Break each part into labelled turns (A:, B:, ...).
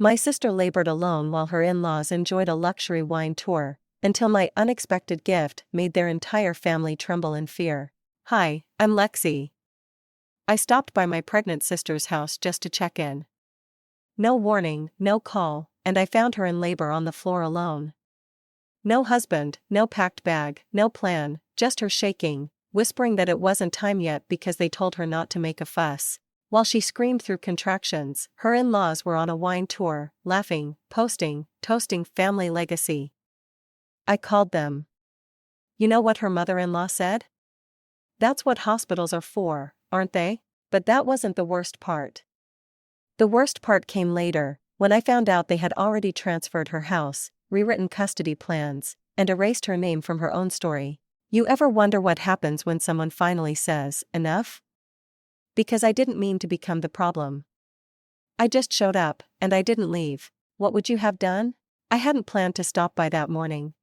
A: My sister labored alone while her in-laws enjoyed a luxury wine tour, until my unexpected gift made their entire family tremble in fear. Hi, I'm Lexi. I stopped by my pregnant sister's house just to check in. No warning, no call, and I found her in labor on the floor alone. No husband, no packed bag, no plan, just her shaking, whispering that it wasn't time yet because they told her not to make a fuss. While she screamed through contractions, her in-laws were on a wine tour, laughing, posting, toasting family legacy. I called them. You know what her mother-in-law said? That's what hospitals are for, aren't they? But that wasn't the worst part. The worst part came later, when I found out they had already transferred her house, rewritten custody plans, and erased her name from her own story. You ever wonder what happens when someone finally says, enough? Because I didn't mean to become the problem. I just showed up, and I didn't leave. What would you have done? I hadn't planned to stop by that morning.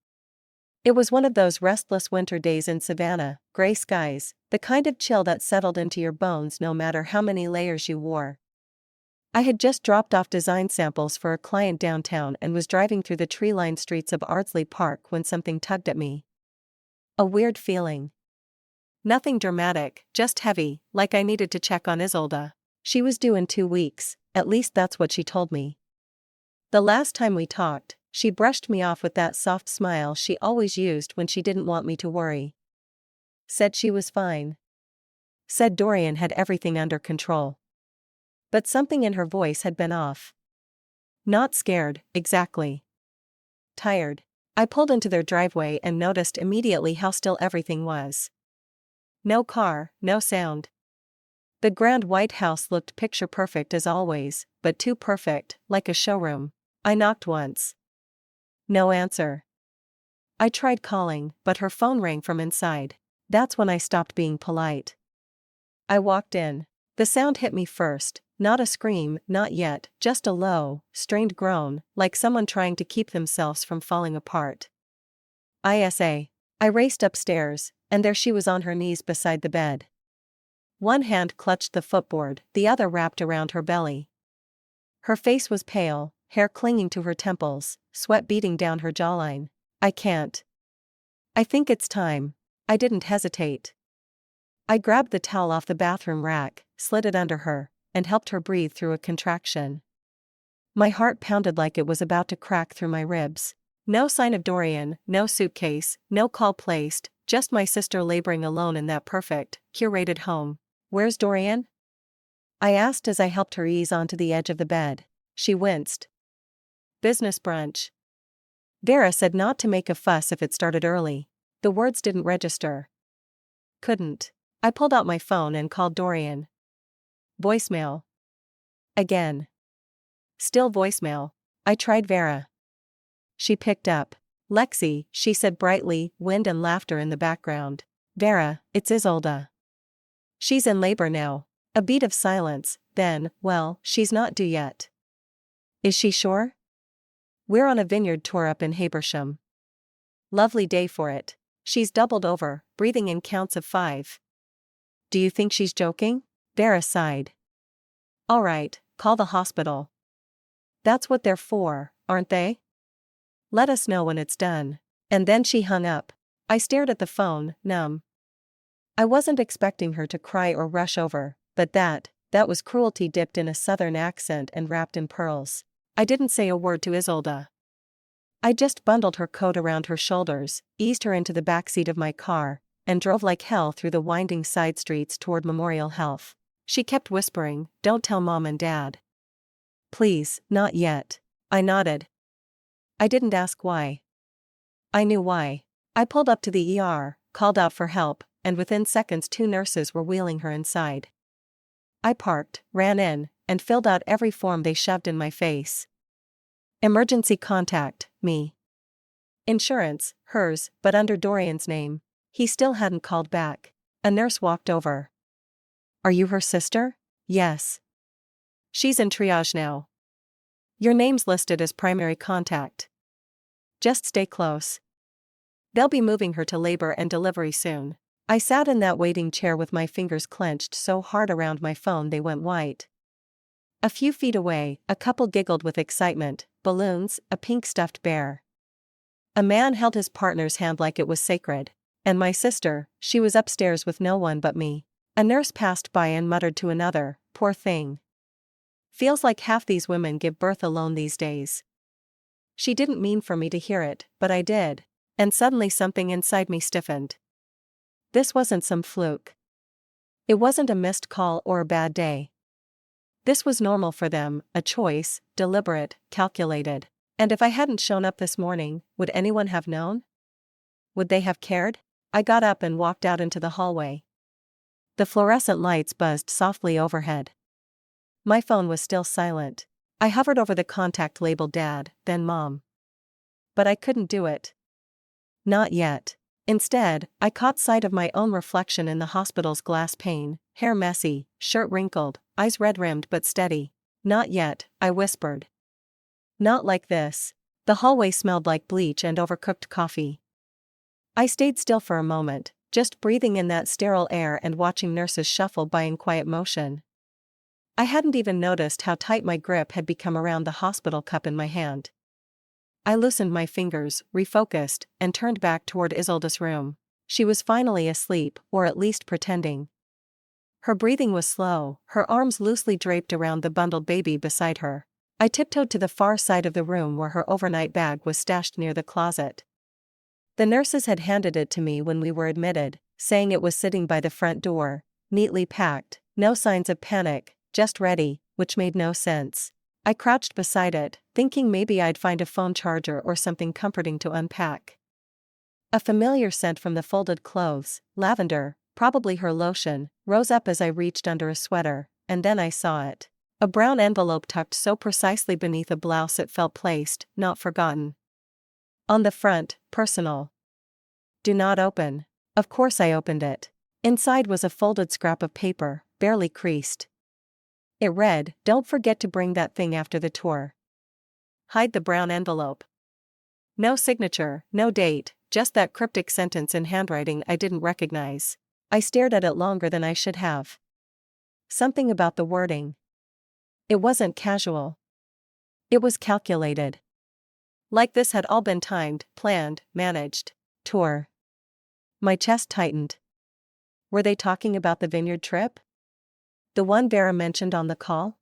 A: It was one of those restless winter days in Savannah, gray skies, the kind of chill that settled into your bones no matter how many layers you wore. I had just dropped off design samples for a client downtown and was driving through the tree-lined streets of Ardsley Park when something tugged at me. A weird feeling. Nothing dramatic, just heavy, like I needed to check on Isolde. She was due in 2 weeks, at least that's what she told me. The last time we talked, she brushed me off with that soft smile she always used when she didn't want me to worry. Said she was fine. Said Dorian had everything under control. But something in her voice had been off. Not scared, exactly. Tired. I pulled into their driveway and noticed immediately how still everything was. No car, no sound. The grand white house looked picture perfect as always, but too perfect, like a showroom. I knocked once. No answer. I tried calling, but her phone rang from inside. That's when I stopped being polite. I walked in. The sound hit me first, not a scream, not yet, just a low, strained groan, like someone trying to keep themselves from falling apart. I raced upstairs, and there she was on her knees beside the bed. One hand clutched the footboard, the other wrapped around her belly. Her face was pale, hair clinging to her temples, sweat beading down her jawline. I can't. I think it's time. I didn't hesitate. I grabbed the towel off the bathroom rack, slid it under her, and helped her breathe through a contraction. My heart pounded like it was about to crack through my ribs. No sign of Dorian, no suitcase, no call placed, just my sister laboring alone in that perfect, curated home. Where's Dorian? I asked as I helped her ease onto the edge of the bed. She winced. Business brunch. Vera said not to make a fuss if it started early. The words didn't register. Couldn't. I pulled out my phone and called Dorian. Voicemail. Again. Still voicemail. I tried Vera. She picked up. Lexi, she said brightly, wind and laughter in the background. Vera, it's Isolde. She's in labor now. A beat of silence, then, well, she's not due yet. Is she sure? We're on a vineyard tour up in Habersham. Lovely day for it. She's doubled over, breathing in counts of 5. Do you think she's joking? Vera sighed. All right, call the hospital. That's what they're for, aren't they? Let us know when it's done. And then she hung up. I stared at the phone, numb. I wasn't expecting her to cry or rush over, but that was cruelty dipped in a southern accent and wrapped in pearls. I didn't say a word to Isolde. I just bundled her coat around her shoulders, eased her into the backseat of my car, and drove like hell through the winding side streets toward Memorial Health. She kept whispering, "Don't tell Mom and Dad." Please, not yet. I nodded. I didn't ask why. I knew why. I pulled up to the ER, called out for help, and within seconds 2 nurses were wheeling her inside. I parked, ran in, and filled out every form they shoved in my face. Emergency contact, me. Insurance, hers, but under Dorian's name. He still hadn't called back. A nurse walked over. Are you her sister? Yes. She's in triage now. Your name's listed as primary contact. Just stay close. They'll be moving her to labor and delivery soon. I sat in that waiting chair with my fingers clenched so hard around my phone they went white. A few feet away, a couple giggled with excitement, balloons, a pink stuffed bear. A man held his partner's hand like it was sacred. And my sister, she was upstairs with no one but me. A nurse passed by and muttered to another, "Poor thing. Feels like half these women give birth alone these days." She didn't mean for me to hear it, but I did. And suddenly something inside me stiffened. This wasn't some fluke. It wasn't a missed call or a bad day. This was normal for them, a choice, deliberate, calculated. And if I hadn't shown up this morning, would anyone have known? Would they have cared? I got up and walked out into the hallway. The fluorescent lights buzzed softly overhead. My phone was still silent. I hovered over the contact labeled Dad, then Mom. But I couldn't do it. Not yet. Instead, I caught sight of my own reflection in the hospital's glass pane, hair messy, shirt wrinkled, eyes red-rimmed but steady. "Not yet," I whispered. "Not like this." The hallway smelled like bleach and overcooked coffee. I stayed still for a moment, just breathing in that sterile air and watching nurses shuffle by in quiet motion. I hadn't even noticed how tight my grip had become around the hospital cup in my hand. I loosened my fingers, refocused, and turned back toward Isolda's room. She was finally asleep, or at least pretending. Her breathing was slow, her arms loosely draped around the bundled baby beside her. I tiptoed to the far side of the room where her overnight bag was stashed near the closet. The nurses had handed it to me when we were admitted, saying it was sitting by the front door, neatly packed, no signs of panic, just ready, which made no sense. I crouched beside it, thinking maybe I'd find a phone charger or something comforting to unpack. A familiar scent from the folded clothes, lavender, probably her lotion, rose up as I reached under a sweater, and then I saw it. A brown envelope tucked so precisely beneath a blouse it felt placed, not forgotten. On the front, personal. "Do not open." Of course I opened it. Inside was a folded scrap of paper, barely creased. It read, "Don't forget to bring that thing after the tour." Hide the brown envelope. No signature, no date, just that cryptic sentence in handwriting I didn't recognize. I stared at it longer than I should have. Something about the wording. It wasn't casual. It was calculated. Like this had all been timed, planned, managed. Tour. My chest tightened. Were they talking about the vineyard trip? The one Vera mentioned on the call?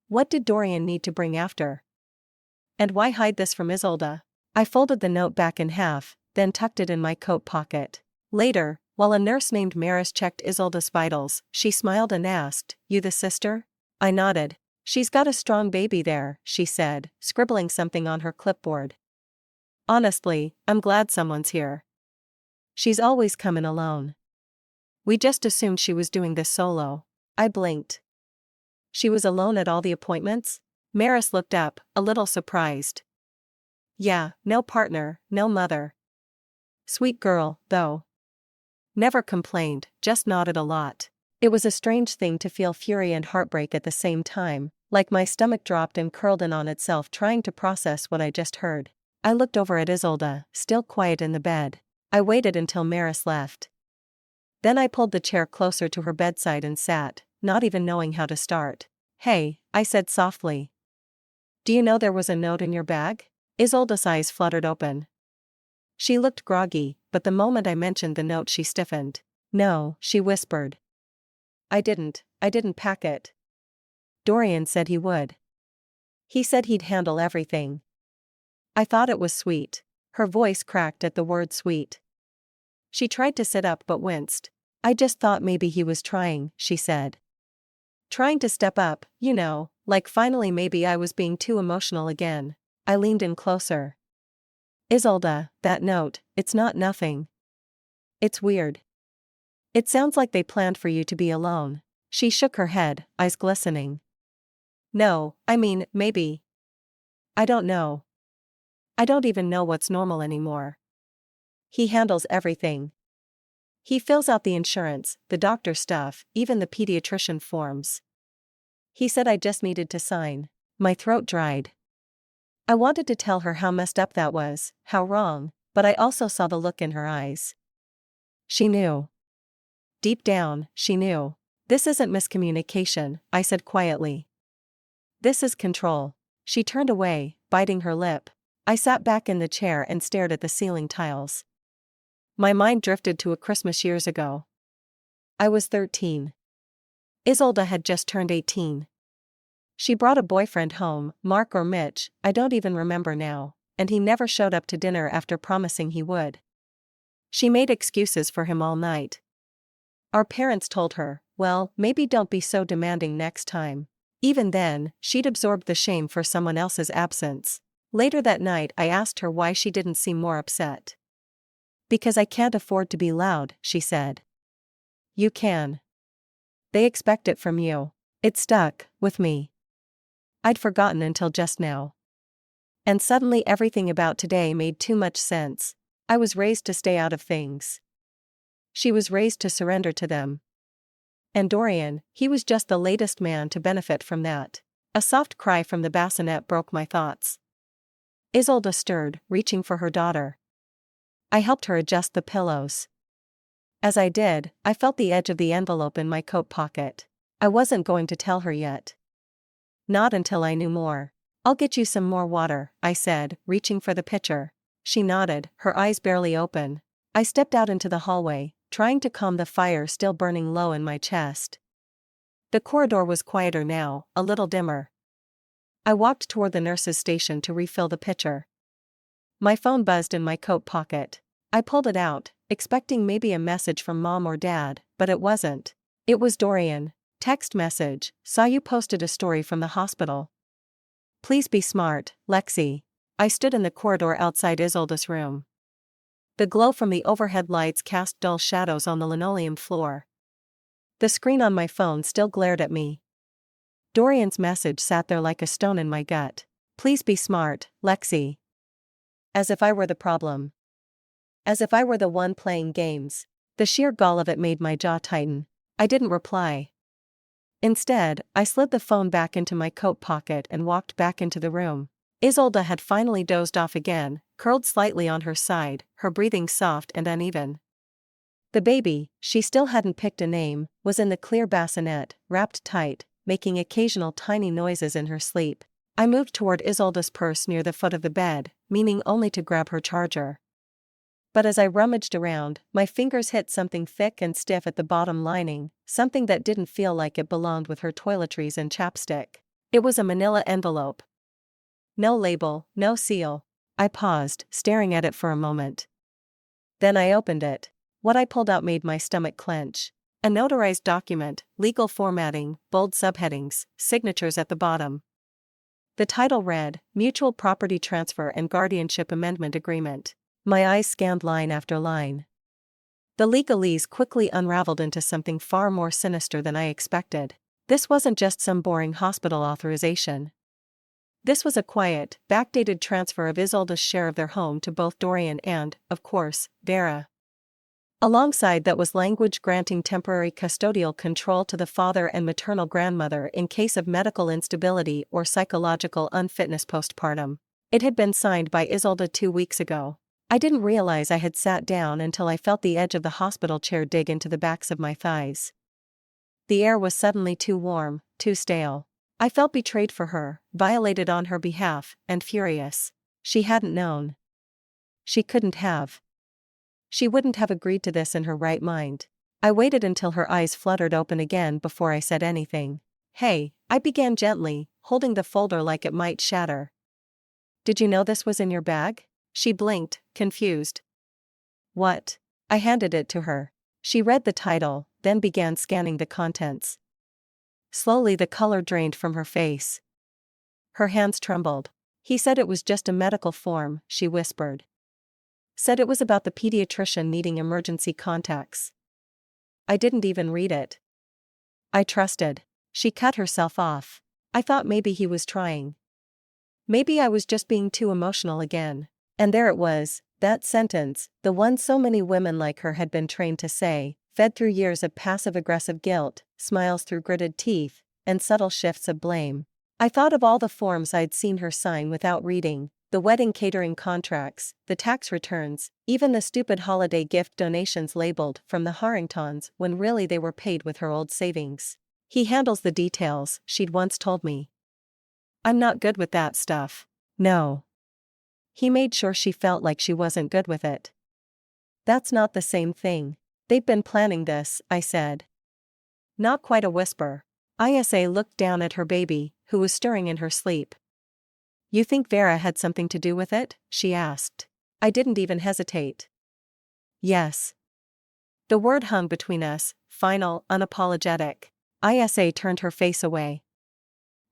A: What did Dorian need to bring after? And why hide this from Isolda? I folded the note back in half, then tucked it in my coat pocket. Later, while a nurse named Maris checked Isolda's vitals, she smiled and asked, "You the sister?" I nodded. "She's got a strong baby there," she said, scribbling something on her clipboard. "Honestly, I'm glad someone's here. She's always coming alone. We just assumed she was doing this solo." I blinked. She was alone at all the appointments? Maris looked up, a little surprised. "Yeah, no partner, no mother. Sweet girl, though. Never complained, just nodded a lot." It was a strange thing to feel fury and heartbreak at the same time, like my stomach dropped and curled in on itself trying to process what I just heard. I looked over at Isolda, still quiet in the bed. I waited until Maris left. Then I pulled the chair closer to her bedside and sat, not even knowing how to start. "Hey," I said softly. "Do you know there was a note in your bag?" Isolda's eyes fluttered open. She looked groggy, but the moment I mentioned the note she stiffened. "No," she whispered. I didn't pack it. Dorian said he would. He said he'd handle everything." I thought it was sweet. Her voice cracked at the word sweet. She tried to sit up but winced. "I just thought maybe he was trying," she said. "Trying to step up, you know, like finally maybe I was being too emotional again." I leaned in closer. "Isolda, that note, it's not nothing. It's weird. It sounds like they planned for you to be alone." She shook her head, eyes glistening. "No, I mean, maybe. I don't know. I don't even know what's normal anymore. He handles everything. He fills out the insurance, the doctor stuff, even the pediatrician forms. He said I just needed to sign." My throat dried. I wanted to tell her how messed up that was, how wrong, but I also saw the look in her eyes. She knew. Deep down, she knew. "This isn't miscommunication," I said quietly. This is control. She turned away, biting her lip. I sat back in the chair and stared at the ceiling tiles. My mind drifted to a Christmas years ago. I was 13. Isolde had just turned 18. She brought a boyfriend home, Mark or Mitch, I don't even remember now, and he never showed up to dinner after promising he would. She made excuses for him all night. Our parents told her, well, maybe don't be so demanding next time. Even then, she'd absorbed the shame for someone else's absence. Later that night I asked her why she didn't seem more upset. Because I can't afford to be loud, she said. You can. They expect it from you. It stuck with me. I'd forgotten until just now. And suddenly everything about today made too much sense. I was raised to stay out of things. She was raised to surrender to them. And Dorian, he was just the latest man to benefit from that. A soft cry from the bassinet broke my thoughts. Isolde stirred, reaching for her daughter. I helped her adjust the pillows. As I did, I felt the edge of the envelope in my coat pocket. I wasn't going to tell her yet. Not until I knew more. I'll get you some more water, I said, reaching for the pitcher. She nodded, her eyes barely open. I stepped out into the hallway, trying to calm the fire still burning low in my chest. The corridor was quieter now, a little dimmer. I walked toward the nurse's station to refill the pitcher. My phone buzzed in my coat pocket. I pulled it out, expecting maybe a message from Mom or Dad, but it wasn't. It was Dorian. Text message, saw you posted a story from the hospital. Please be smart, Lexi. I stood in the corridor outside Isolde's room. The glow from the overhead lights cast dull shadows on the linoleum floor. The screen on my phone still glared at me. Dorian's message sat there like a stone in my gut. Please be smart, Lexi. As if I were the problem. As if I were the one playing games. The sheer gall of it made my jaw tighten. I didn't reply. Instead, I slid the phone back into my coat pocket and walked back into the room. Isolde had finally dozed off again, curled slightly on her side, her breathing soft and uneven. The baby, she still hadn't picked a name, was in the clear bassinet, wrapped tight, making occasional tiny noises in her sleep. I moved toward Isolde's purse near the foot of the bed, meaning only to grab her charger. But as I rummaged around, my fingers hit something thick and stiff at the bottom lining, something that didn't feel like it belonged with her toiletries and chapstick. It was a manila envelope. No label, no seal. I paused, staring at it for a moment. Then I opened it. What I pulled out made my stomach clench. A notarized document, legal formatting, bold subheadings, signatures at the bottom. The title read, Mutual Property Transfer and Guardianship Amendment Agreement. My eyes scanned line after line. The legalese quickly unraveled into something far more sinister than I expected. This wasn't just some boring hospital authorization. This was a quiet, backdated transfer of Isolde's share of their home to both Dorian and, of course, Vera. Alongside that was language granting temporary custodial control to the father and maternal grandmother in case of medical instability or psychological unfitness postpartum. It had been signed by Isolde 2 weeks ago. I didn't realize I had sat down until I felt the edge of the hospital chair dig into the backs of my thighs. The air was suddenly too warm, too stale. I felt betrayed for her, violated on her behalf, and furious. She hadn't known. She couldn't have. She wouldn't have agreed to this in her right mind. I waited until her eyes fluttered open again before I said anything. Hey, I began gently, holding the folder like it might shatter. Did you know this was in your bag? She blinked, confused. What? I handed it to her. She read the title, then began scanning the contents. Slowly the color drained from her face. Her hands trembled. He said it was just a medical form, she whispered. Said it was about the pediatrician needing emergency contacts. I didn't even read it. I trusted. She cut herself off. I thought maybe he was trying. Maybe I was just being too emotional again. And there it was, that sentence, the one so many women like her had been trained to say, fed through years of passive-aggressive guilt, smiles through gritted teeth, and subtle shifts of blame. I thought of all the forms I'd seen her sign without reading, the wedding catering contracts, the tax returns, even the stupid holiday gift donations labeled from the Harringtons when really they were paid with her old savings. He handles the details, she'd once told me. I'm not good with that stuff. No. He made sure she felt like she wasn't good with it. That's not the same thing. They've been planning this, I said. Not quite a whisper. Isa looked down at her baby, who was stirring in her sleep. You think Vera had something to do with it? She asked. I didn't even hesitate. Yes. The word hung between us, final, unapologetic. Isa turned her face away.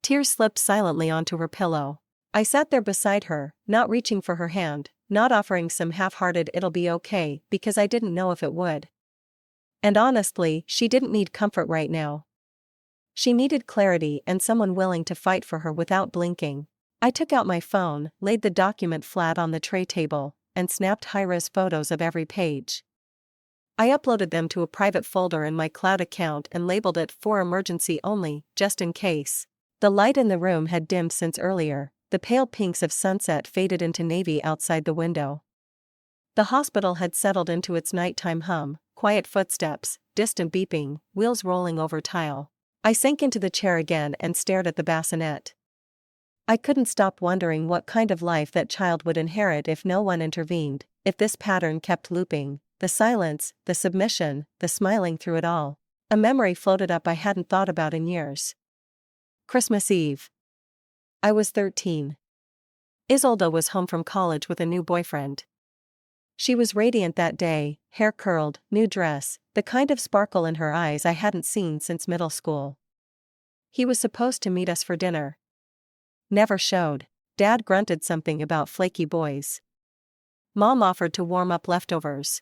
A: Tears slipped silently onto her pillow. I sat there beside her, not reaching for her hand, not offering some half-hearted "it'll be okay" because I didn't know if it would. And honestly, she didn't need comfort right now. She needed clarity and someone willing to fight for her without blinking. I took out my phone, laid the document flat on the tray table, and snapped high-res photos of every page. I uploaded them to a private folder in my cloud account and labeled it "for emergency only," just in case. The light in the room had dimmed since earlier, the pale pinks of sunset faded into navy outside the window. The hospital had settled into its nighttime hum, quiet footsteps, distant beeping, wheels rolling over tile. I sank into the chair again and stared at the bassinet. I couldn't stop wondering what kind of life that child would inherit if no one intervened, if this pattern kept looping, the silence, the submission, the smiling through it all. A memory floated up I hadn't thought about in years. Christmas Eve. I was 13. Isolde was home from college with a new boyfriend. She was radiant that day, hair curled, new dress, the kind of sparkle in her eyes I hadn't seen since middle school. He was supposed to meet us for dinner. Never showed. Dad grunted something about flaky boys. Mom offered to warm up leftovers.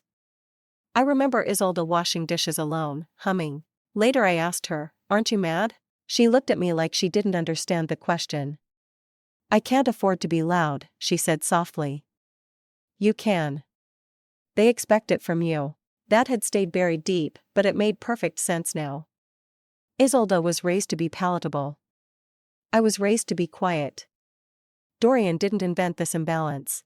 A: I remember Isolde washing dishes alone, humming. Later I asked her, "Aren't you mad?" She looked at me like she didn't understand the question. "I can't afford to be loud," she said softly. "You can. They expect it from you." That had stayed buried deep, but it made perfect sense now. Isolde was raised to be palatable. I was raised to be quiet. Dorian didn't invent this imbalance.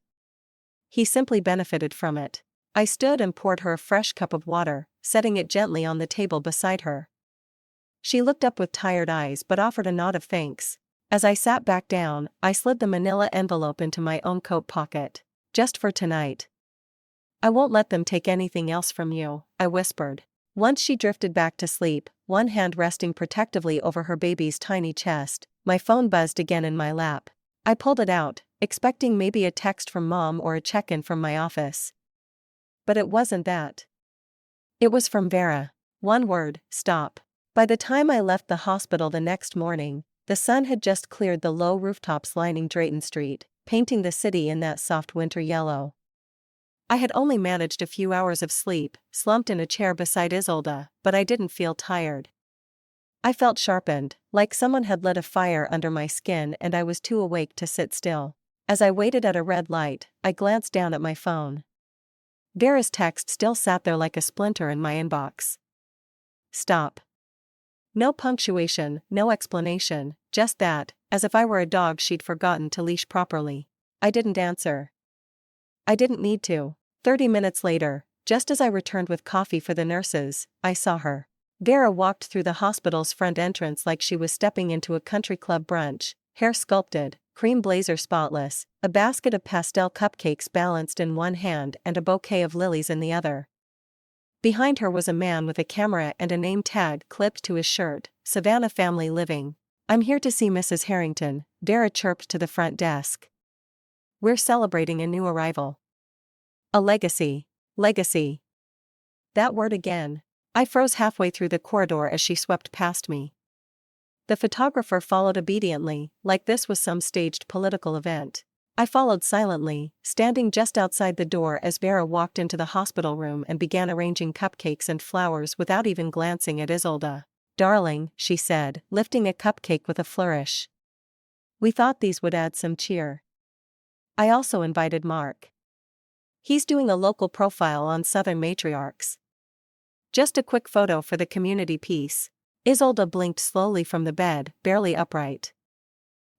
A: He simply benefited from it. I stood and poured her a fresh cup of water, setting it gently on the table beside her. She looked up with tired eyes but offered a nod of thanks. As I sat back down, I slid the manila envelope into my own coat pocket. "Just for tonight. I won't let them take anything else from you," I whispered. Once she drifted back to sleep, one hand resting protectively over her baby's tiny chest, my phone buzzed again in my lap. I pulled it out, expecting maybe a text from Mom or a check-in from my office. But it wasn't that. It was from Vera. One word: stop. By the time I left the hospital the next morning, the sun had just cleared the low rooftops lining Drayton Street, painting the city in that soft winter yellow. I had only managed a few hours of sleep, slumped in a chair beside Isolde, but I didn't feel tired. I felt sharpened, like someone had lit a fire under my skin and I was too awake to sit still. As I waited at a red light, I glanced down at my phone. Vera's text still sat there like a splinter in my inbox. Stop. No punctuation, no explanation, just that, as if I were a dog she'd forgotten to leash properly. I didn't answer. I didn't need to. 30 minutes later, just as I returned with coffee for the nurses, I saw her. Vera walked through the hospital's front entrance like she was stepping into a country club brunch, hair sculpted, cream blazer spotless, a basket of pastel cupcakes balanced in one hand and a bouquet of lilies in the other. Behind her was a man with a camera and a name tag clipped to his shirt, Savannah Family Living. "I'm here to see Mrs. Harrington," Vera chirped to the front desk. "We're celebrating a new arrival. A legacy. Legacy." That word again. I froze halfway through the corridor as she swept past me. The photographer followed obediently, like this was some staged political event. I followed silently, standing just outside the door as Vera walked into the hospital room and began arranging cupcakes and flowers without even glancing at Isolde. "Darling," she said, lifting a cupcake with a flourish. "We thought these would add some cheer." I also invited Mark. He's doing a local profile on Southern matriarchs. Just a quick photo for the community piece. Isolde blinked slowly from the bed, barely upright.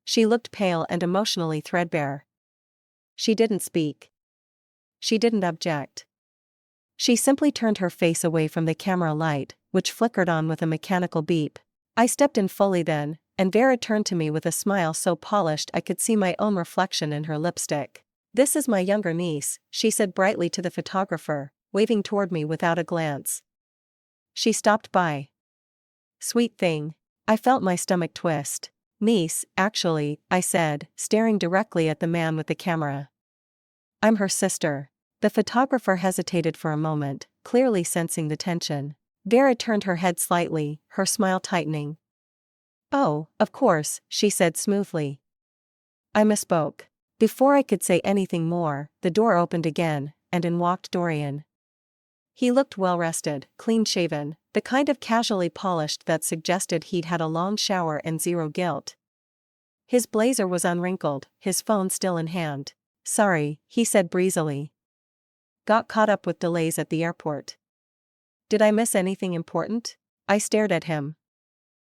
A: She looked pale and emotionally threadbare. She didn't speak. She didn't object. She simply turned her face away from the camera light, which flickered on with a mechanical beep. I stepped in fully then, and Vera turned to me with a smile so polished I could see my own reflection in her lipstick. "This is my younger niece," she said brightly to the photographer, waving toward me without a glance. "She stopped by." "Sweet thing." I felt my stomach twist. "Niece, actually," I said, staring directly at the man with the camera. "I'm her sister." The photographer hesitated for a moment, clearly sensing the tension. Vera turned her head slightly, her smile tightening. "Oh, of course," she said smoothly. I misspoke. Before I could say anything more, the door opened again, and in walked Dorian. He looked well-rested, clean-shaven, the kind of casually polished that suggested he'd had a long shower and zero guilt. His blazer was unwrinkled, his phone still in hand. "Sorry," he said breezily. "Got caught up with delays at the airport." "Did I miss anything important?" I stared at him.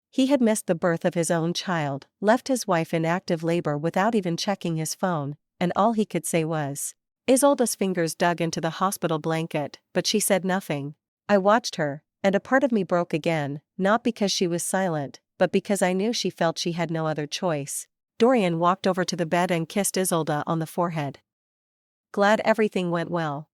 A: He had missed the birth of his own child, left his wife in active labor without even checking his phone, and all he could say was, Isolda's fingers dug into the hospital blanket, but she said nothing. I watched her, and a part of me broke again, not because she was silent, but because I knew she felt she had no other choice. Dorian walked over to the bed and kissed Isolda on the forehead. "Glad everything went well.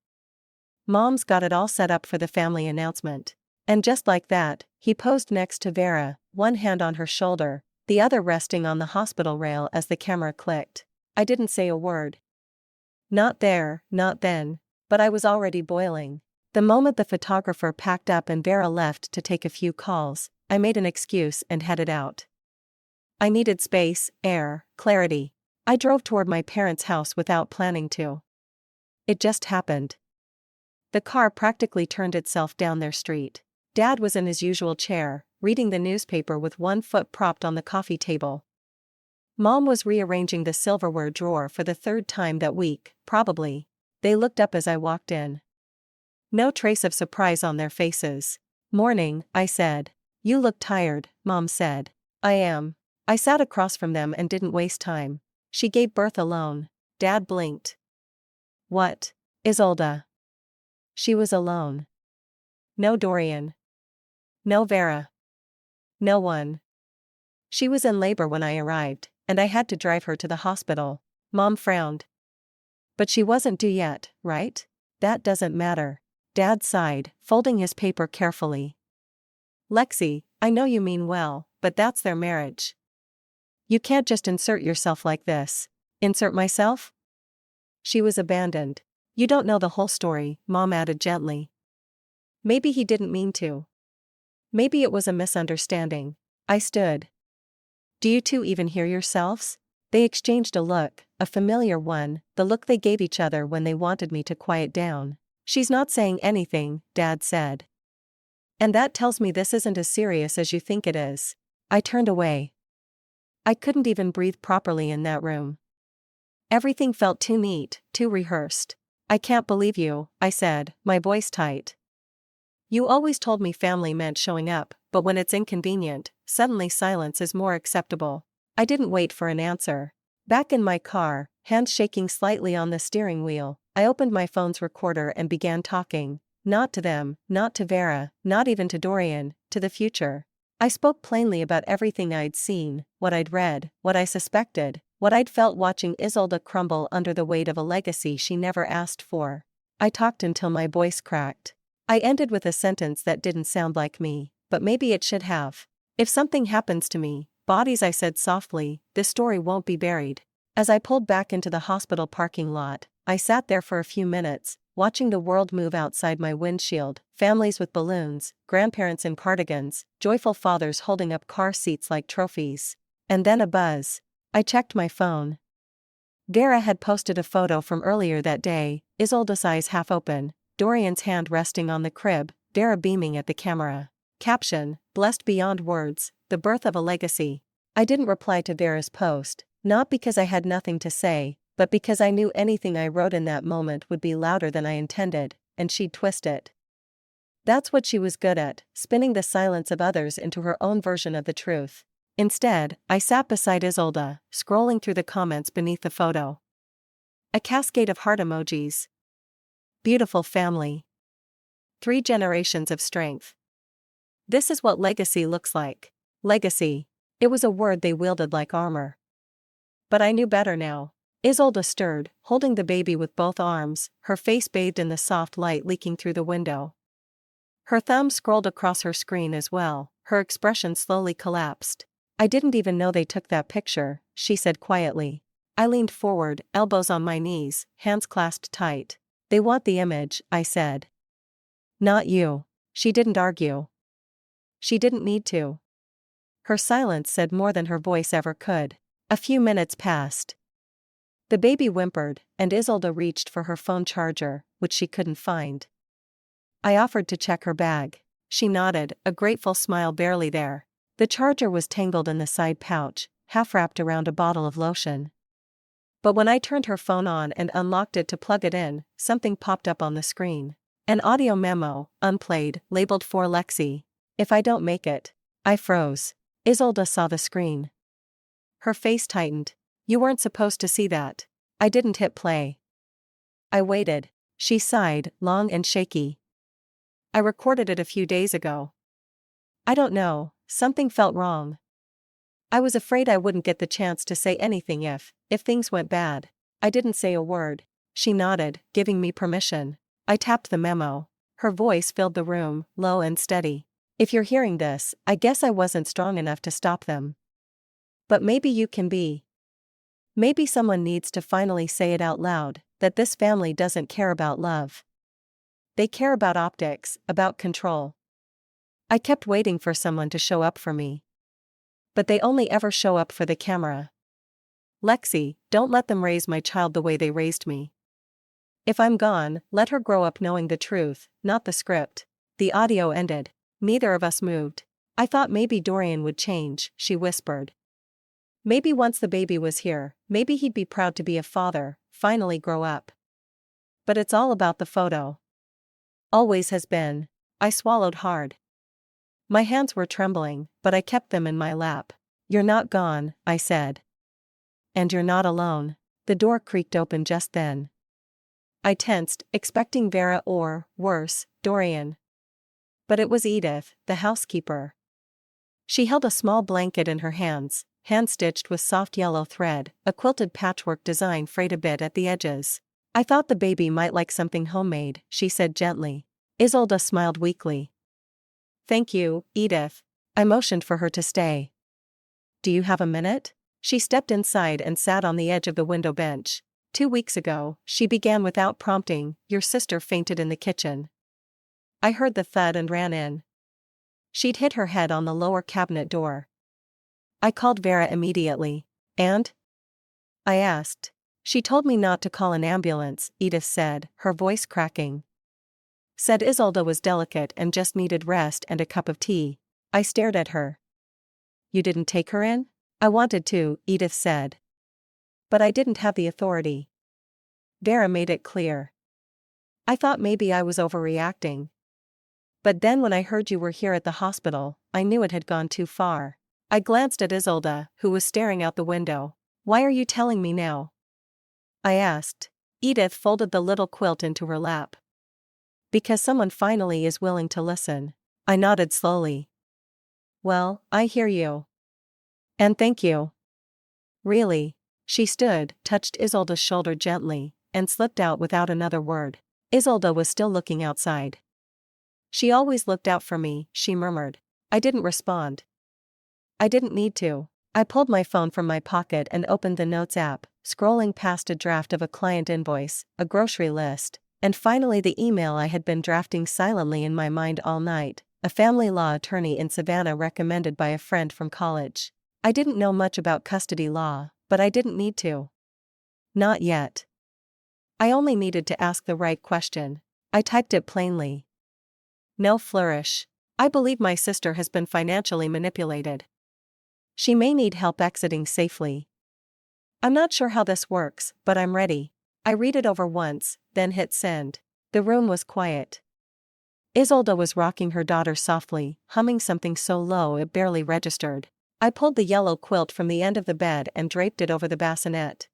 A: Mom's got it all set up for the family announcement." And just like that, he posed next to Vera, one hand on her shoulder, the other resting on the hospital rail as the camera clicked. I didn't say a word. Not there, not then. But I was already boiling. The moment the photographer packed up and Vera left to take a few calls, I made an excuse and headed out. I needed space, air, clarity. I drove toward my parents' house without planning to. It just happened. The car practically turned itself down their street. Dad was in his usual chair, reading the newspaper with one foot propped on the coffee table. Mom was rearranging the silverware drawer for the third time that week, probably. They looked up as I walked in. No trace of surprise on their faces. "Morning," I said. "You look tired," Mom said. "I am." I sat across from them and didn't waste time. "She gave birth alone." Dad blinked. "What? Isolda?" "She was alone. No Dorian. No Vera. No one. She was in labor when I arrived, and I had to drive her to the hospital." Mom frowned. "But she wasn't due yet, right?" "That doesn't matter." Dad sighed, folding his paper carefully. "Lexi, I know you mean well, but that's their marriage. You can't just insert yourself like this." "Insert myself?" "She was abandoned." "You don't know the whole story," Mom added gently. "Maybe he didn't mean to. Maybe it was a misunderstanding." I stood. "Do you two even hear yourselves?" They exchanged a look, a familiar one, the look they gave each other when they wanted me to quiet down. "She's not saying anything," Dad said. "And that tells me this isn't as serious as you think it is." I turned away. I couldn't even breathe properly in that room. Everything felt too neat, too rehearsed. "I can't believe you," I said, my voice tight. "You always told me family meant showing up, but when it's inconvenient, suddenly silence is more acceptable." I didn't wait for an answer. Back in my car, hands shaking slightly on the steering wheel, I opened my phone's recorder and began talking. Not to them, not to Vera, not even to Dorian, to the future. I spoke plainly about everything I'd seen, what I'd read, what I suspected, what I'd felt watching Isolda crumble under the weight of a legacy she never asked for. I talked until my voice cracked. I ended with a sentence that didn't sound like me, but maybe it should have. "If something happens to me, bodies," I said softly, "this story won't be buried." As I pulled back into the hospital parking lot, I sat there for a few minutes, watching the world move outside my windshield, families with balloons, grandparents in cardigans, joyful fathers holding up car seats like trophies. And then a buzz. I checked my phone. Vera had posted a photo from earlier that day, Isolda's eyes half open, Dorian's hand resting on the crib, Vera beaming at the camera. Caption, "Blessed beyond words, the birth of a legacy." I didn't reply to Vera's post, not because I had nothing to say, but because I knew anything I wrote in that moment would be louder than I intended, and she'd twist it. That's what she was good at, spinning the silence of others into her own version of the truth. Instead, I sat beside Isolda, scrolling through the comments beneath the photo. A cascade of heart emojis. Beautiful family. 3 generations of strength. This is what legacy looks like. Legacy. It was a word they wielded like armor. But I knew better now. Isolde stirred, holding the baby with both arms, her face bathed in the soft light leaking through the window. Her thumb scrolled across her screen as well, her expression slowly collapsed. "I didn't even know they took that picture," she said quietly. I leaned forward, elbows on my knees, hands clasped tight. "They want the image," I said. "Not you." She didn't argue. She didn't need to. Her silence said more than her voice ever could. A few minutes passed. The baby whimpered, and Isolde reached for her phone charger, which she couldn't find. I offered to check her bag. She nodded, a grateful smile barely there. The charger was tangled in the side pouch, half wrapped around a bottle of lotion. But when I turned her phone on and unlocked it to plug it in, something popped up on the screen. An audio memo, unplayed, labeled for Lexi. "If I don't make it." I froze. Isolde saw the screen. Her face tightened. "You weren't supposed to see that." I didn't hit play. I waited. She sighed, long and shaky. "I recorded it a few days ago. I don't know, something felt wrong. I was afraid I wouldn't get the chance to say anything if things went bad." I didn't say a word. She nodded, giving me permission. I tapped the memo. Her voice filled the room, low and steady. "If you're hearing this, I guess I wasn't strong enough to stop them. But maybe you can be. Maybe someone needs to finally say it out loud, that this family doesn't care about love. They care about optics, about control." I kept waiting for someone to show up for me. But they only ever show up for the camera. "Lexi, don't let them raise my child the way they raised me. If I'm gone, let her grow up knowing the truth, not the script." The audio ended. Neither of us moved. "I thought maybe Dorian would change," she whispered. "Maybe once the baby was here, maybe he'd be proud to be a father, finally grow up. But it's all about the photo. Always has been." I swallowed hard. My hands were trembling, but I kept them in my lap. "You're not gone," I said. "And you're not alone." The door creaked open just then. I tensed, expecting Vera or, worse, Dorian. But it was Edith, the housekeeper. She held a small blanket in her hands, hand-stitched with soft yellow thread, a quilted patchwork design frayed a bit at the edges. "I thought the baby might like something homemade," she said gently. Isolde smiled weakly. "Thank you, Edith." I motioned for her to stay. "Do you have a minute?" She stepped inside and sat on the edge of the window bench. 2 weeks ago," she began without prompting, "your sister fainted in the kitchen." I heard the thud and ran in. She'd hit her head on the lower cabinet door. I called Vera immediately. "And?" I asked. "She told me not to call an ambulance," Edith said, her voice cracking. "Said Isolde was delicate and just needed rest and a cup of tea." I stared at her. "You didn't take her in?" "I wanted to," Edith said. "But I didn't have the authority." Vera made it clear. "I thought maybe I was overreacting. But then when I heard you were here at the hospital, I knew it had gone too far." I glanced at Isolde, who was staring out the window. "Why are you telling me now?" I asked. Edith folded the little quilt into her lap. "Because someone finally is willing to listen." I nodded slowly. "Well, I hear you. And thank you." "Really?" She stood, touched Isolde's shoulder gently, and slipped out without another word. Isolde was still looking outside. "She always looked out for me," she murmured. I didn't respond. I didn't need to. I pulled my phone from my pocket and opened the Notes app, scrolling past a draft of a client invoice, a grocery list, and finally the email I had been drafting silently in my mind all night, a family law attorney in Savannah recommended by a friend from college. I didn't know much about custody law, but I didn't need to. Not yet. I only needed to ask the right question. I typed it plainly. No flourish. I believe my sister has been financially manipulated. She may need help exiting safely. I'm not sure how this works, but I'm ready. I read it over once, then hit send. The room was quiet. Isolde was rocking her daughter softly, humming something so low it barely registered. I pulled the yellow quilt from the end of the bed and draped it over the bassinet.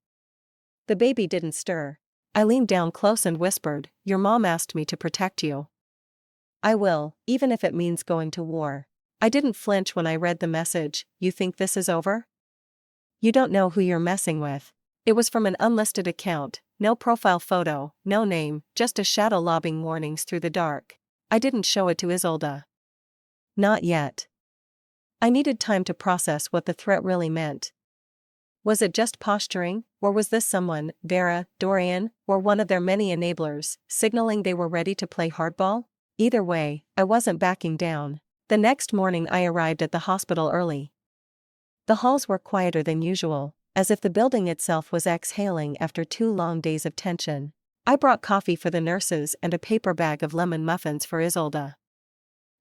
A: The baby didn't stir. I leaned down close and whispered, "Your mom asked me to protect you. I will, even if it means going to war." I didn't flinch when I read the message. You think this is over? You don't know who you're messing with. It was from an unlisted account, no profile photo, no name, just a shadow lobbing warnings through the dark. I didn't show it to Isolde. Not yet. I needed time to process what the threat really meant. Was it just posturing, or was this someone, Vera, Dorian, or one of their many enablers, signaling they were ready to play hardball? Either way, I wasn't backing down. The next morning I arrived at the hospital early. The halls were quieter than usual, as if the building itself was exhaling after 2 long days of tension. I brought coffee for the nurses and a paper bag of lemon muffins for Isolde.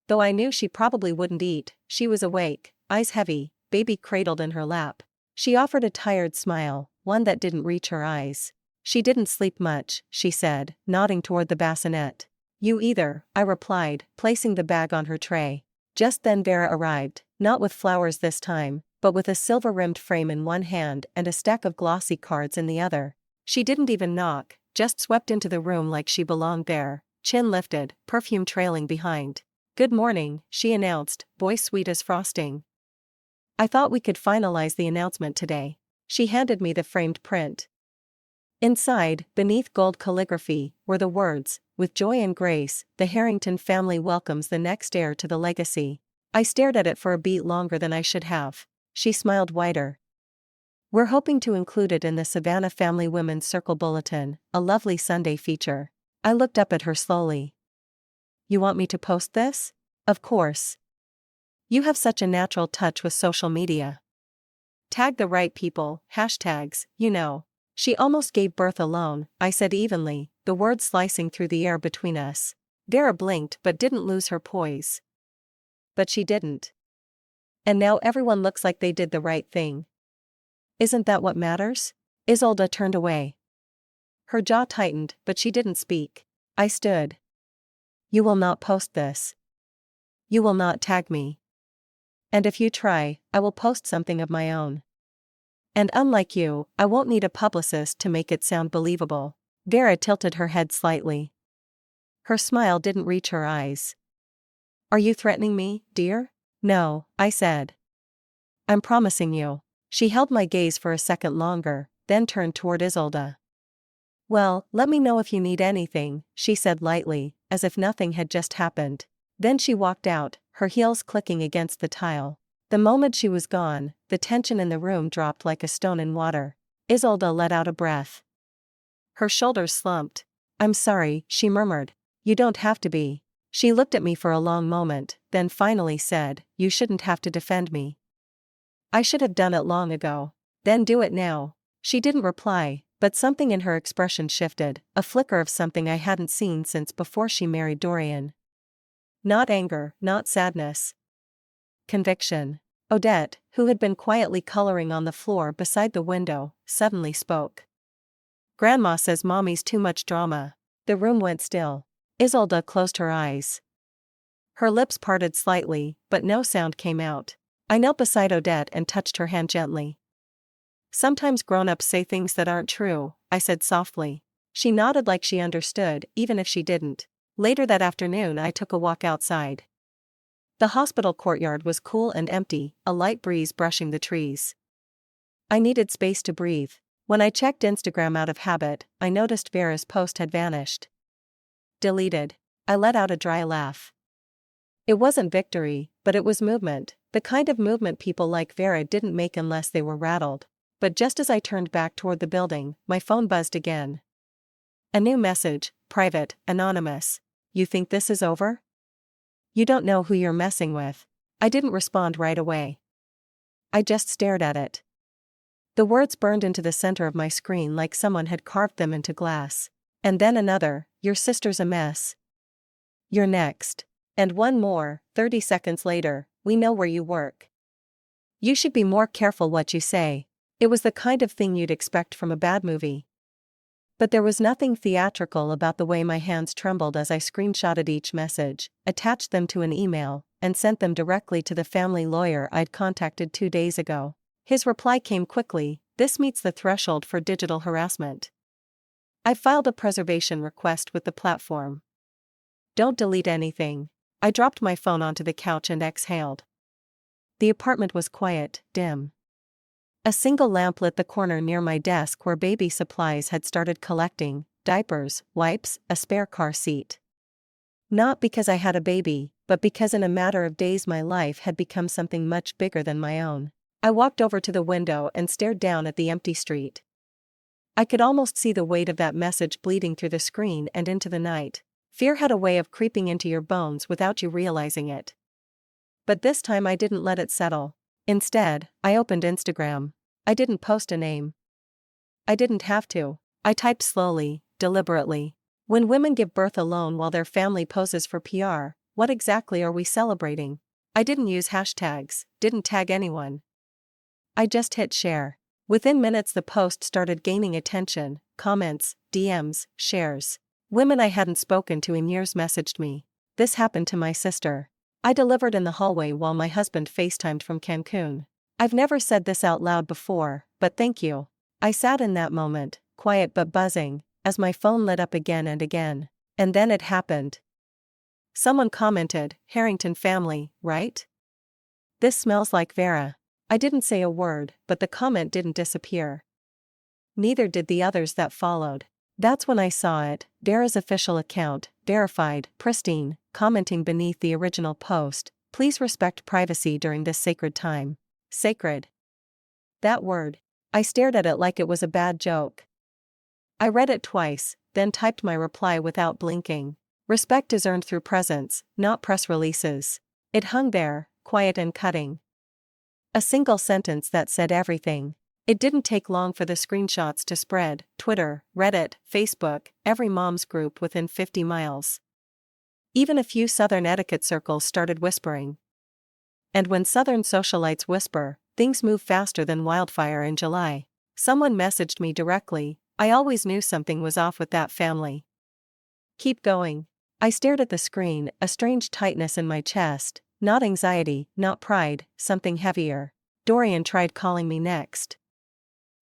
A: Though I knew she probably wouldn't eat, she was awake, eyes heavy, baby cradled in her lap. She offered a tired smile, one that didn't reach her eyes. She didn't sleep much, she said, nodding toward the bassinet. You either, I replied, placing the bag on her tray. Just then Vera arrived, not with flowers this time, but with a silver-rimmed frame in one hand and a stack of glossy cards in the other. She didn't even knock, just swept into the room like she belonged there, chin lifted, perfume trailing behind. Good morning, she announced, voice sweet as frosting. I thought we could finalize the announcement today. She handed me the framed print. Inside, beneath gold calligraphy, were the words, with joy and grace, the Harrington family welcomes the next heir to the legacy. I stared at it for a beat longer than I should have. She smiled wider. We're hoping to include it in the Savannah Family Women's Circle Bulletin, a lovely Sunday feature. I looked up at her slowly. You want me to post this? Of course. You have such a natural touch with social media. Tag the right people, hashtags, you know. She almost gave birth alone, I said evenly, the words slicing through the air between us. Vera blinked but didn't lose her poise. But she didn't. And now everyone looks like they did the right thing. Isn't that what matters? Isolde turned away. Her jaw tightened, but she didn't speak. I stood. You will not post this. You will not tag me. And if you try, I will post something of my own. And unlike you, I won't need a publicist to make it sound believable. Vera tilted her head slightly. Her smile didn't reach her eyes. Are you threatening me, dear? No, I said. I'm promising you. She held my gaze for a second longer, then turned toward Isolde. Well, let me know if you need anything, she said lightly, as if nothing had just happened. Then she walked out, her heels clicking against the tile. The moment she was gone, the tension in the room dropped like a stone in water. Isolde let out a breath. Her shoulders slumped. I'm sorry, she murmured. You don't have to be. She looked at me for a long moment, then finally said, you shouldn't have to defend me. I should have done it long ago. Then do it now. She didn't reply, but something in her expression shifted, a flicker of something I hadn't seen since before she married Dorian. Not anger, not sadness. Conviction. Odette, who had been quietly coloring on the floor beside the window, suddenly spoke. Grandma says Mommy's too much drama. The room went still. Isolde closed her eyes. Her lips parted slightly, but no sound came out. I knelt beside Odette and touched her hand gently. Sometimes grown-ups say things that aren't true, I said softly. She nodded like she understood, even if she didn't. Later that afternoon I took a walk outside. The hospital courtyard was cool and empty, a light breeze brushing the trees. I needed space to breathe. When I checked Instagram out of habit, I noticed Vera's post had vanished. Deleted. I let out a dry laugh. It wasn't victory, but it was movement, the kind of movement people like Vera didn't make unless they were rattled. But just as I turned back toward the building, my phone buzzed again. A new message, private, anonymous. You think this is over? You don't know who you're messing with. I didn't respond right away. I just stared at it. The words burned into the center of my screen like someone had carved them into glass. And then another, your sister's a mess. You're next. And one more, 30 seconds later, we know where you work. You should be more careful what you say. It was the kind of thing you'd expect from a bad movie. But there was nothing theatrical about the way my hands trembled as I screenshotted each message, attached them to an email, and sent them directly to the family lawyer I'd contacted 2 days ago. His reply came quickly, this meets the threshold for digital harassment. I filed a preservation request with the platform. Don't delete anything. I dropped my phone onto the couch and exhaled. The apartment was quiet, dim. A single lamp lit the corner near my desk where baby supplies had started collecting: diapers, wipes, a spare car seat. Not because I had a baby, but because in a matter of days my life had become something much bigger than my own. I walked over to the window and stared down at the empty street. I could almost see the weight of that message bleeding through the screen and into the night. Fear had a way of creeping into your bones without you realizing it. But this time I didn't let it settle. Instead, I opened Instagram. I didn't post a name. I didn't have to. I typed slowly, deliberately. When women give birth alone while their family poses for PR, what exactly are we celebrating? I didn't use hashtags, didn't tag anyone. I just hit share. Within minutes the post started gaining attention: comments, DMs, shares. Women I hadn't spoken to in years messaged me. This happened to my sister. I delivered in the hallway while my husband FaceTimed from Cancun. I've never said this out loud before, but thank you. I sat in that moment, quiet but buzzing, as my phone lit up again and again. And then it happened. Someone commented, "Harrington family, right? This smells like Vera." I didn't say a word, but the comment didn't disappear. Neither did the others that followed. That's when I saw it: Vera's official account, verified, pristine, commenting beneath the original post: "Please respect privacy during this sacred time." Sacred. That word. I stared at it like it was a bad joke. I read it twice, then typed my reply without blinking. Respect is earned through presence, not press releases. It hung there, quiet and cutting. A single sentence that said everything. It didn't take long for the screenshots to spread: Twitter, Reddit, Facebook, every mom's group within 50 miles. Even a few Southern etiquette circles started whispering. And when Southern socialites whisper, things move faster than wildfire in July. Someone messaged me directly: "I always knew something was off with that family. Keep going." I stared at the screen, a strange tightness in my chest, not anxiety, not pride, something heavier. Dorian tried calling me next.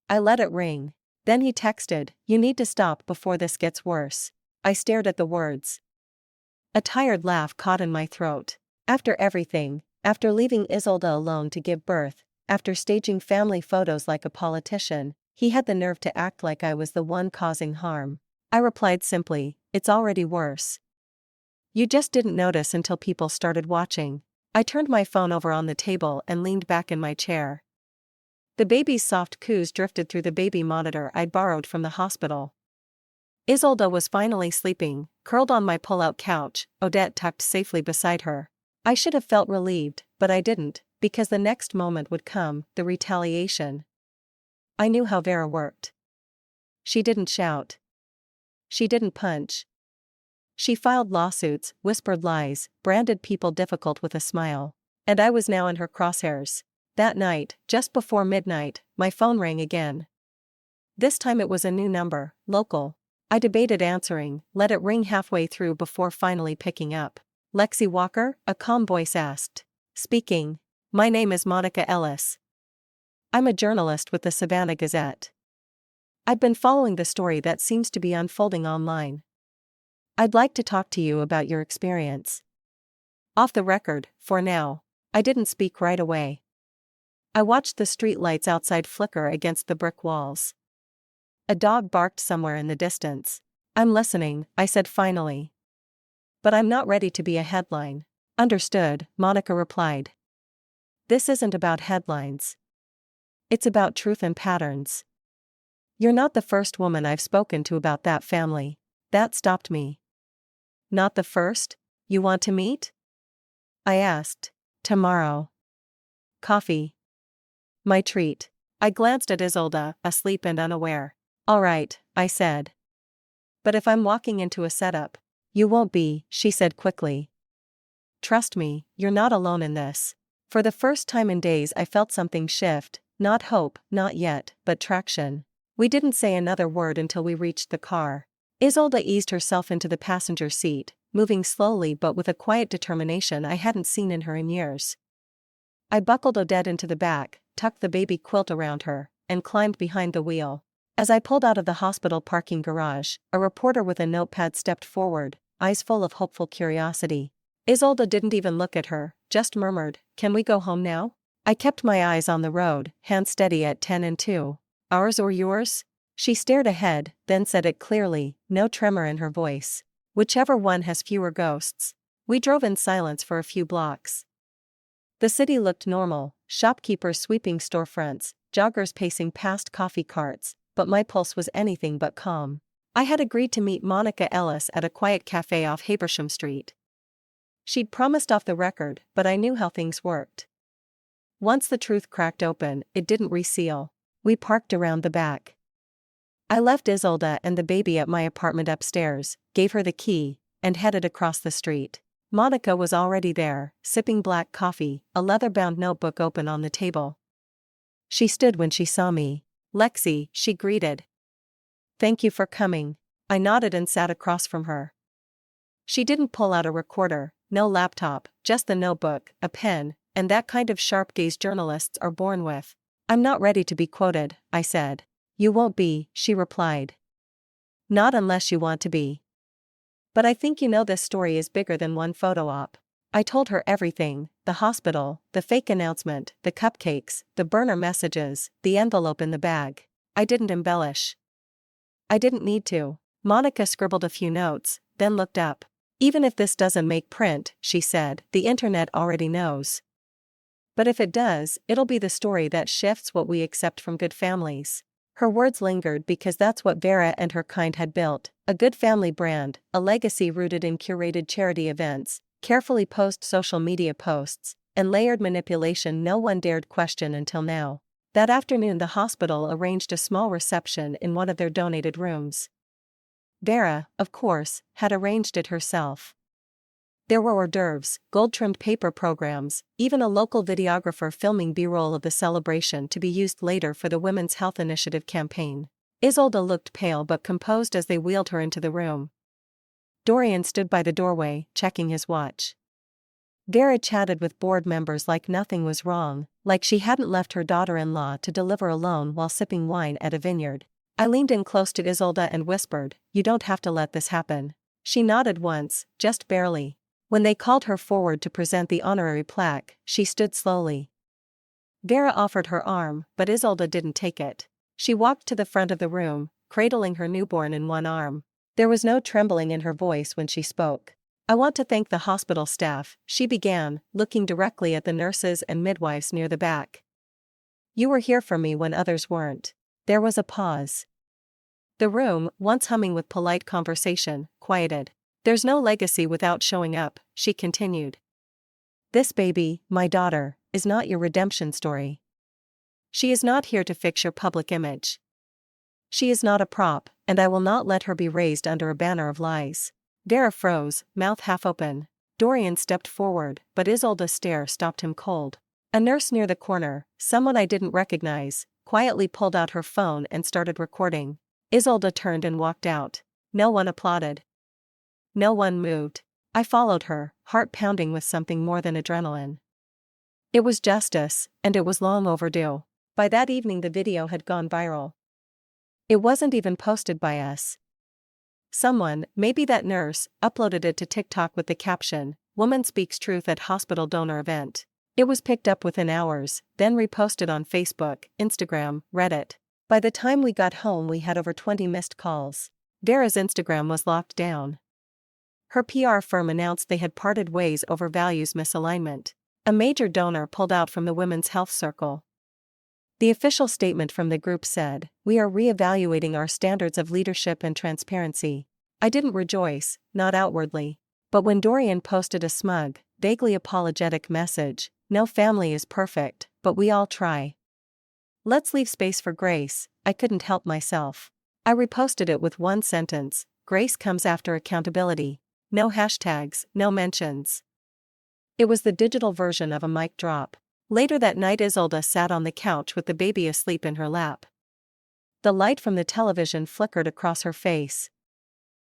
A: I let it ring. Then he texted, "You need to stop before this gets worse." I stared at the words. A tired laugh caught in my throat. After everything, after leaving Isolde alone to give birth, after staging family photos like a politician, he had the nerve to act like I was the one causing harm. I replied simply, "It's already worse. You just didn't notice until people started watching." I turned my phone over on the table and leaned back in my chair. The baby's soft coos drifted through the baby monitor I'd borrowed from the hospital. Isolde was finally sleeping, curled on my pull-out couch, Odette tucked safely beside her. I should have felt relieved, but I didn't, because the next moment would come: the retaliation. I knew how Vera worked. She didn't shout. She didn't punch. She filed lawsuits, whispered lies, branded people difficult with a smile. And I was now in her crosshairs. That night, just before midnight, my phone rang again. This time it was a new number, local. I debated answering, let it ring halfway through before finally picking up. "Lexi Walker?" a calm voice asked. "Speaking. My name is Monica Ellis. I'm a journalist with the Savannah Gazette. I've been following the story that seems to be unfolding online. I'd like to talk to you about your experience. Off the record, for now." I didn't speak right away. I watched the streetlights outside flicker against the brick walls. A dog barked somewhere in the distance. "I'm listening," I said finally. "But I'm not ready to be a headline." "Understood," Monica replied. "This isn't about headlines. It's about truth and patterns. You're not the first woman I've spoken to about that family." That stopped me. "Not the first? You want to meet?" I asked. "Tomorrow. Coffee. My treat." I glanced at Isolde, asleep and unaware. "All right," I said. "But if I'm walking into a setup." "You won't be," she said quickly. "Trust me, you're not alone in this." For the first time in days I felt something shift, not hope, not yet, but traction. We didn't say another word until we reached the car. Isolde eased herself into the passenger seat, moving slowly but with a quiet determination I hadn't seen in her in years. I buckled Odette into the back, tucked the baby quilt around her, and climbed behind the wheel. As I pulled out of the hospital parking garage, a reporter with a notepad stepped forward, eyes full of hopeful curiosity. Isolde didn't even look at her, just murmured, "Can we go home now?" I kept my eyes on the road, hands steady at 10 and 2. Ours or yours? She stared ahead, then said it clearly, no tremor in her voice. Whichever one has fewer ghosts. We drove in silence for a few blocks. The city looked normal, shopkeepers sweeping storefronts, joggers pacing past coffee carts, but my pulse was anything but calm. I had agreed to meet Monica Ellis at a quiet cafe off Habersham Street. She'd promised off the record, but I knew how things worked. Once the truth cracked open, it didn't reseal. We parked around the back. I left Isolde and the baby at my apartment upstairs, gave her the key, and headed across the street. Monica was already there, sipping black coffee, a leather-bound notebook open on the table. She stood when she saw me. "Lexi," she greeted. "Thank you for coming." I nodded and sat across from her. She didn't pull out a recorder, no laptop, just the notebook, a pen, and that kind of sharp gaze journalists are born with. "I'm not ready to be quoted," I said. "You won't be," she replied. "Not unless you want to be. But I think you know this story is bigger than one photo op." I told her everything, the hospital, the fake announcement, the cupcakes, the burner messages, the envelope in the bag. I didn't embellish. I didn't need to. Monica scribbled a few notes, then looked up. "Even if this doesn't make print," she said, "the internet already knows. But if it does, it'll be the story that shifts what we accept from good families." Her words lingered because that's what Vera and her kind had built, a good family brand, a legacy rooted in curated charity events, carefully posed social media posts, and layered manipulation no one dared question until now. That afternoon the hospital arranged a small reception in one of their donated rooms. Vera, of course, had arranged it herself. There were hors d'oeuvres, gold-trimmed paper programs, even a local videographer filming B-roll of the celebration to be used later for the Women's Health Initiative campaign. Isolde looked pale but composed as they wheeled her into the room. Dorian stood by the doorway, checking his watch. Vera chatted with board members like nothing was wrong, like she hadn't left her daughter-in-law to deliver alone while sipping wine at a vineyard. I leaned in close to Isolde and whispered, "You don't have to let this happen." She nodded once, just barely. When they called her forward to present the honorary plaque, she stood slowly. Vera offered her arm, but Isolde didn't take it. She walked to the front of the room, cradling her newborn in one arm. There was no trembling in her voice when she spoke. "I want to thank the hospital staff," she began, looking directly at the nurses and midwives near the back. "You were here for me when others weren't." There was a pause. The room, once humming with polite conversation, quieted. "There's no legacy without showing up," she continued. "This baby, my daughter, is not your redemption story. She is not here to fix your public image. She is not a prop, and I will not let her be raised under a banner of lies." Vera froze, mouth half open. Dorian stepped forward, but Isolde's stare stopped him cold. A nurse near the corner, someone I didn't recognize, quietly pulled out her phone and started recording. Isolde turned and walked out. No one applauded. No one moved. I followed her, heart pounding with something more than adrenaline. It was justice, and it was long overdue. By that evening the video had gone viral. It wasn't even posted by us. Someone, maybe that nurse, uploaded it to TikTok with the caption, "Woman speaks truth at hospital donor event." It was picked up within hours, then reposted on Facebook, Instagram, Reddit. By the time we got home we had over 20 missed calls. Vera's Instagram was locked down. Her PR firm announced they had parted ways over values misalignment. A major donor pulled out from the Women's Health Circle. The official statement from the group said, "We are re-evaluating our standards of leadership and transparency." I didn't rejoice, not outwardly. But when Dorian posted a smug, vaguely apologetic message, "No family is perfect, but we all try. Let's leave space for grace," I couldn't help myself. I reposted it with one sentence, "Grace comes after accountability." No hashtags, no mentions. It was the digital version of a mic drop. Later that night Isolde sat on the couch with the baby asleep in her lap. The light from the television flickered across her face.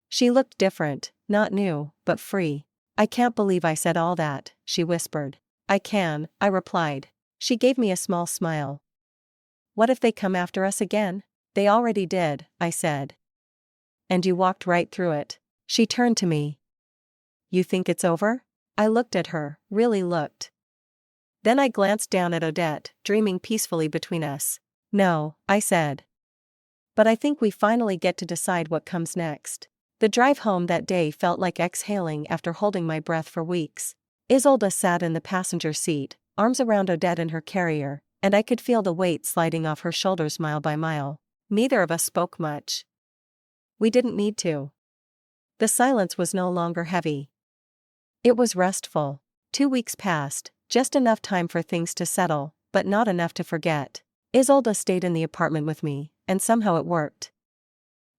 A: She looked different, not new, but free. "I can't believe I said all that," she whispered. "I can," I replied. She gave me a small smile. "What if they come after us again?" "They already did," I said. "And you walked right through it." She turned to me. "You think it's over?" I looked at her, really looked. Then I glanced down at Odette, dreaming peacefully between us. No, I said. But I think we finally get to decide what comes next. The drive home that day felt like exhaling after holding my breath for weeks. Isolde sat in the passenger seat, arms around Odette in her carrier, and I could feel the weight sliding off her shoulders mile by mile. Neither of us spoke much. We didn't need to. The silence was no longer heavy. It was restful. 2 weeks passed, just enough time for things to settle, but not enough to forget. Isolde stayed in the apartment with me, and somehow it worked.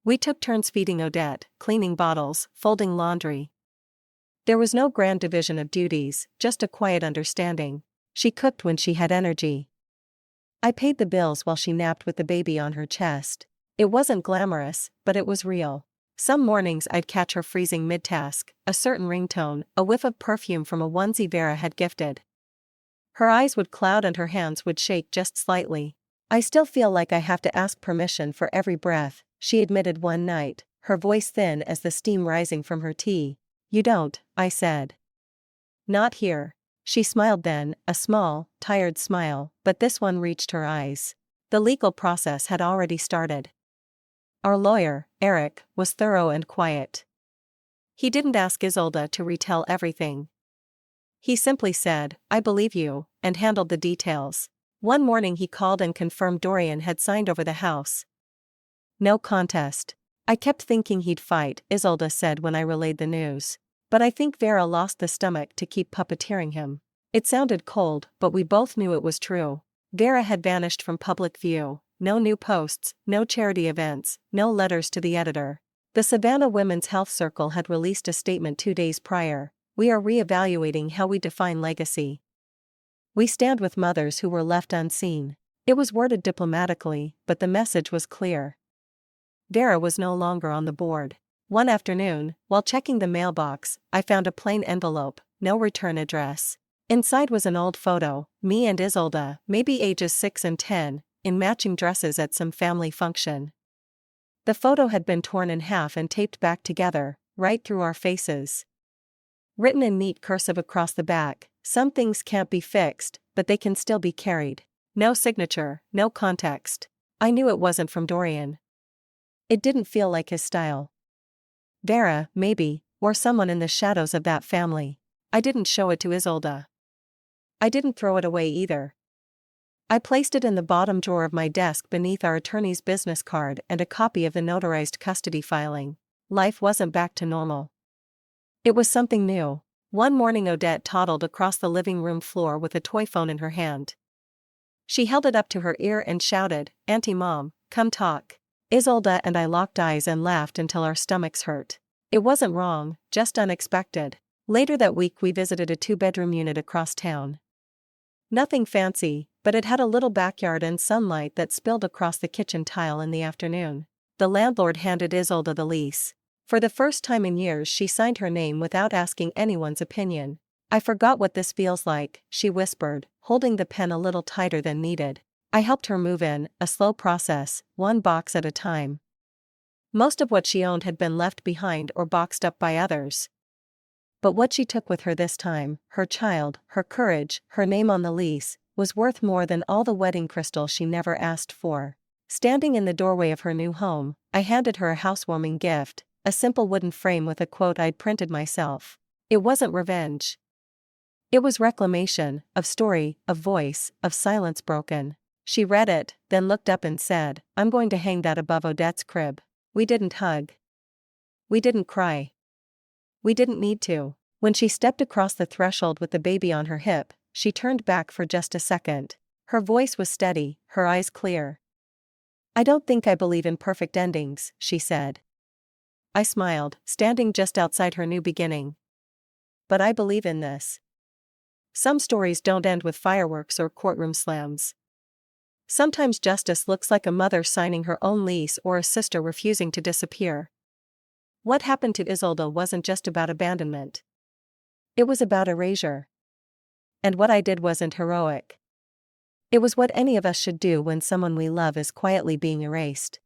A: We took turns feeding Odette, cleaning bottles, folding laundry. There was no grand division of duties, just a quiet understanding. She cooked when she had energy. I paid the bills while she napped with the baby on her chest. It wasn't glamorous, but it was real. Some mornings I'd catch her freezing mid-task, a certain ringtone, a whiff of perfume from a onesie Vera had gifted. Her eyes would cloud and her hands would shake just slightly. I still feel like I have to ask permission for every breath, she admitted one night, her voice thin as the steam rising from her tea. You don't, I said. Not here. She smiled then, a small, tired smile, but this one reached her eyes. The legal process had already started. Our lawyer, Eric, was thorough and quiet. He didn't ask Isolde to retell everything. He simply said, I believe you, and handled the details. One morning he called and confirmed Dorian had signed over the house. No contest. I kept thinking he'd fight, Isolde said when I relayed the news. But I think Vera lost the stomach to keep puppeteering him. It sounded cold, but we both knew it was true. Vera had vanished from public view. No new posts, no charity events, no letters to the editor. The Savannah Women's Health Circle had released a statement 2 days prior. We are re-evaluating how we define legacy. We stand with mothers who were left unseen. It was worded diplomatically, but the message was clear. Vera was no longer on the board. One afternoon, while checking the mailbox, I found a plain envelope, no return address. Inside was an old photo, me and Isolde, maybe ages 6 and 10, in matching dresses at some family function. The photo had been torn in half and taped back together, right through our faces. Written in neat cursive across the back, some things can't be fixed, but they can still be carried. No signature, no context. I knew it wasn't from Dorian. It didn't feel like his style. Vera, maybe, or someone in the shadows of that family. I didn't show it to Isolde. I didn't throw it away either. I placed it in the bottom drawer of my desk beneath our attorney's business card and a copy of the notarized custody filing. Life wasn't back to normal. It was something new. One morning Odette toddled across the living room floor with a toy phone in her hand. She held it up to her ear and shouted, Auntie Mom, come talk. Isolde and I locked eyes and laughed until our stomachs hurt. It wasn't wrong, just unexpected. Later that week we visited a 2-bedroom unit across town. Nothing fancy, but it had a little backyard and sunlight that spilled across the kitchen tile in the afternoon. The landlord handed Isolde the lease. For the first time in years she signed her name without asking anyone's opinion. I forgot what this feels like, she whispered, holding the pen a little tighter than needed. I helped her move in, a slow process, one box at a time. Most of what she owned had been left behind or boxed up by others. But what she took with her this time, her child, her courage, her name on the lease, was worth more than all the wedding crystal she never asked for. Standing in the doorway of her new home, I handed her a housewarming gift, a simple wooden frame with a quote I'd printed myself. It wasn't revenge. It was reclamation, of story, of voice, of silence broken. She read it, then looked up and said, I'm going to hang that above Odette's crib. We didn't hug. We didn't cry. We didn't need to. When she stepped across the threshold with the baby on her hip, she turned back for just a second. Her voice was steady, her eyes clear. I don't think I believe in perfect endings, she said. I smiled, standing just outside her new beginning. But I believe in this. Some stories don't end with fireworks or courtroom slams. Sometimes justice looks like a mother signing her own lease or a sister refusing to disappear. What happened to Isolde wasn't just about abandonment. It was about erasure. And what I did wasn't heroic. It was what any of us should do when someone we love is quietly being erased.